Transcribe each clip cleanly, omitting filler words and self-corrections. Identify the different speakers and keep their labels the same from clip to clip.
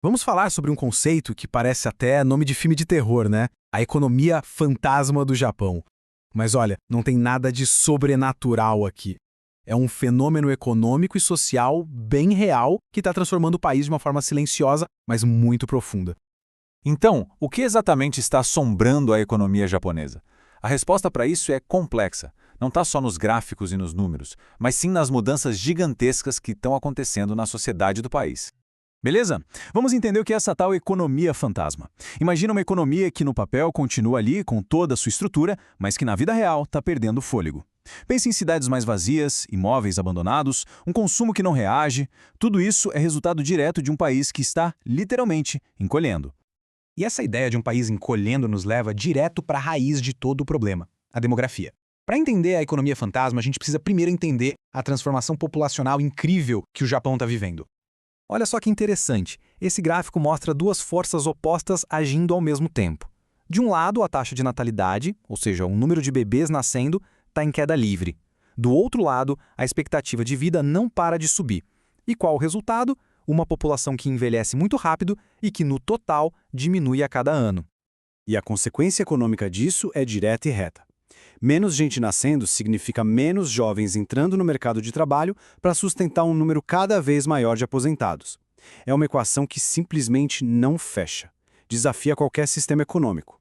Speaker 1: Vamos falar sobre um conceito que parece até nome de filme de terror, né? A economia fantasma do Japão. Mas olha, não tem nada de sobrenatural aqui. É um fenômeno econômico e social bem real que está transformando o país de uma forma silenciosa, mas muito profunda.
Speaker 2: Então, o que exatamente está assombrando a economia japonesa? A resposta para isso é complexa. Não está só nos gráficos e nos números, mas sim nas mudanças gigantescas que estão acontecendo na sociedade do país.
Speaker 3: Beleza? Vamos entender o que é essa tal economia fantasma. Imagina uma economia que no papel continua ali com toda a sua estrutura, mas que na vida real está perdendo fôlego. Pense em cidades mais vazias, imóveis abandonados, um consumo que não reage. Tudo isso é resultado direto de um país que está, literalmente, encolhendo.
Speaker 1: E essa ideia de um país encolhendo nos leva direto para a raiz de todo o problema, a demografia. Para entender a economia fantasma, a gente precisa primeiro entender a transformação populacional incrível que o Japão está vivendo. Olha só que interessante, esse gráfico mostra duas forças opostas agindo ao mesmo tempo. De um lado, a taxa de natalidade, ou seja, o número de bebês nascendo, está em queda livre. Do outro lado, a expectativa de vida não para de subir. E qual o resultado? Uma população que envelhece muito rápido e que, no total, diminui a cada ano.
Speaker 4: E a consequência econômica disso é direta e reta. Menos gente nascendo significa menos jovens entrando no mercado de trabalho para sustentar um número cada vez maior de aposentados. É uma equação que simplesmente não fecha. Desafia qualquer sistema econômico.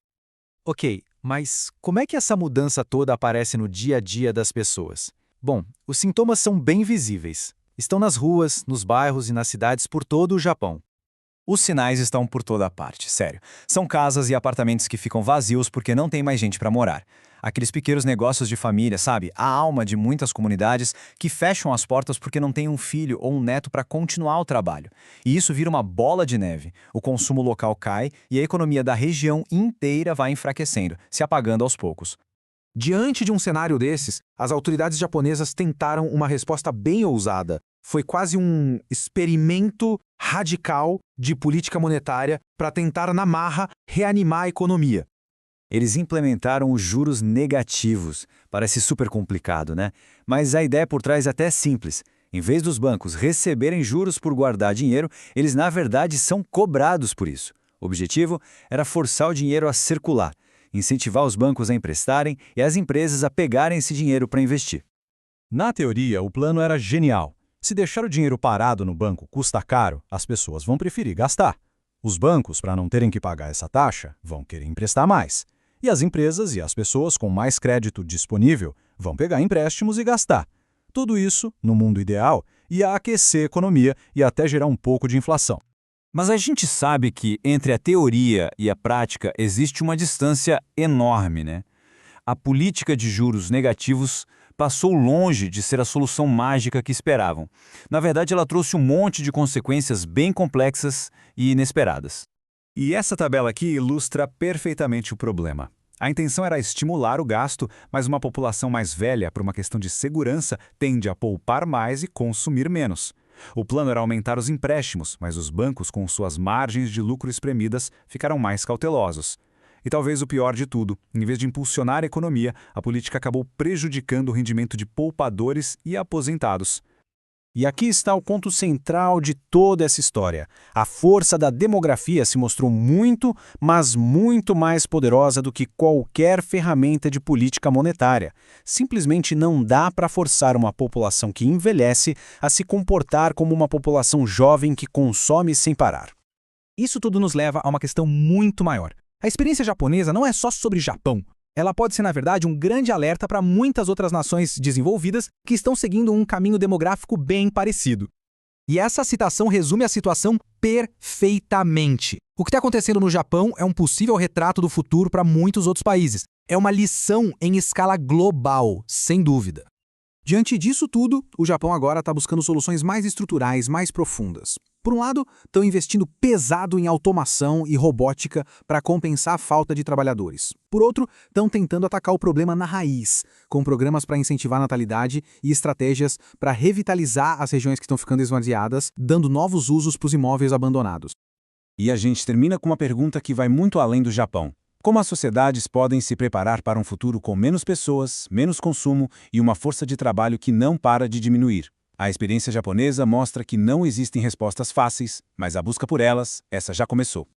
Speaker 1: Ok, mas como é que essa mudança toda aparece no dia a dia das pessoas? Bom, os sintomas são bem visíveis. Estão nas ruas, nos bairros e nas cidades por todo o Japão.
Speaker 3: Os sinais estão por toda parte, sério. São casas e apartamentos que ficam vazios porque não tem mais gente para morar. Aqueles pequenos negócios de família, sabe? A alma de muitas comunidades que fecham as portas porque não tem um filho ou um neto para continuar o trabalho. E isso vira uma bola de neve. O consumo local cai e a economia da região inteira vai enfraquecendo, se apagando aos poucos.
Speaker 1: Diante de um cenário desses, as autoridades japonesas tentaram uma resposta bem ousada. Foi quase um experimento radical de política monetária para tentar, na marra, reanimar a economia.
Speaker 3: Eles implementaram os juros negativos. Parece super complicado, né? Mas a ideia por trás até é simples. Em vez dos bancos receberem juros por guardar dinheiro, eles na verdade são cobrados por isso. O objetivo era forçar o dinheiro a circular, incentivar os bancos a emprestarem e as empresas a pegarem esse dinheiro para investir. Na teoria, o plano era genial. Se deixar o dinheiro parado no banco custa caro, as pessoas vão preferir gastar. Os bancos, para não terem que pagar essa taxa, vão querer emprestar mais. E as empresas e as pessoas com mais crédito disponível vão pegar empréstimos e gastar. Tudo isso, no mundo ideal, ia aquecer a economia e até gerar um pouco de inflação. Mas a gente sabe que entre a teoria e a prática existe uma distância enorme, né? A política de juros negativos passou longe de ser a solução mágica que esperavam. Na verdade, ela trouxe um monte de consequências bem complexas e inesperadas. E essa tabela aqui ilustra perfeitamente o problema. A intenção era estimular o gasto, mas uma população mais velha, por uma questão de segurança, tende a poupar mais e consumir menos. O plano era aumentar os empréstimos, mas os bancos, com suas margens de lucro espremidas, ficaram mais cautelosos. E talvez o pior de tudo, em vez de impulsionar a economia, a política acabou prejudicando o rendimento de poupadores e aposentados. E aqui está o ponto central de toda essa história. A força da demografia se mostrou muito, mas muito mais poderosa do que qualquer ferramenta de política monetária. Simplesmente não dá para forçar uma população que envelhece a se comportar como uma população jovem que consome sem parar.
Speaker 1: Isso tudo nos leva a uma questão muito maior. A experiência japonesa não é só sobre Japão. Ela pode ser, na verdade, um grande alerta para muitas outras nações desenvolvidas que estão seguindo um caminho demográfico bem parecido. E essa citação resume a situação perfeitamente. O que está acontecendo no Japão é um possível retrato do futuro para muitos outros países. É uma lição em escala global, sem dúvida. Diante disso tudo, o Japão agora está buscando soluções mais estruturais, mais profundas. Por um lado, estão investindo pesado em automação e robótica para compensar a falta de trabalhadores. Por outro, estão tentando atacar o problema na raiz, com programas para incentivar a natalidade e estratégias para revitalizar as regiões que estão ficando esvaziadas, dando novos usos para os imóveis abandonados.
Speaker 4: E a gente termina com uma pergunta que vai muito além do Japão. Como as sociedades podem se preparar para um futuro com menos pessoas, menos consumo e uma força de trabalho que não para de diminuir?
Speaker 1: A experiência japonesa mostra que não existem respostas fáceis, mas a busca por elas, essa já começou.